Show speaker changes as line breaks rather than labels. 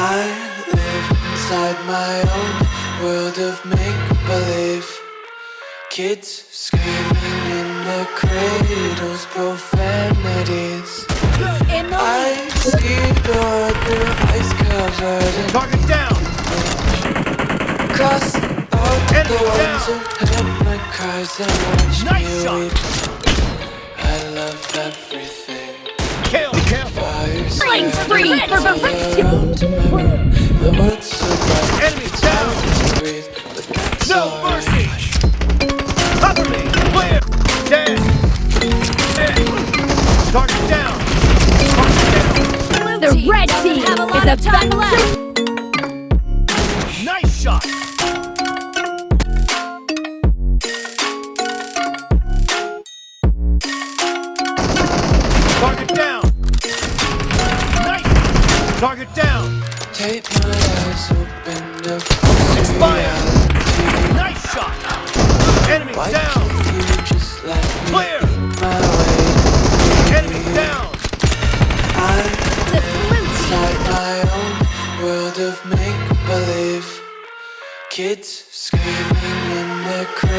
I live inside my own world of make-believe. Kids screaming in their cradles, profanities. I see the world through ice covered in
Target down!
cross out the ones who heard my cries and watch me weep. I love everything.
Kill! Careful!
Fire spreading all around me. The world's so bright.
Enemy down!
To breathe, but that's
No
alright.
mercy! Cover me! Clear! Dead! Dead! Target down! Target down!
The red team is about to...
Nice shot! Target down! Nice! Target down!
Take my eyes open to
Expired!
reality.
Nice shot! Enemy
Why
down!
can't you just let me
Clear!
eat my way?
Enemy down!
I'm inside my own world of make-believe. Kids screaming in their cradles.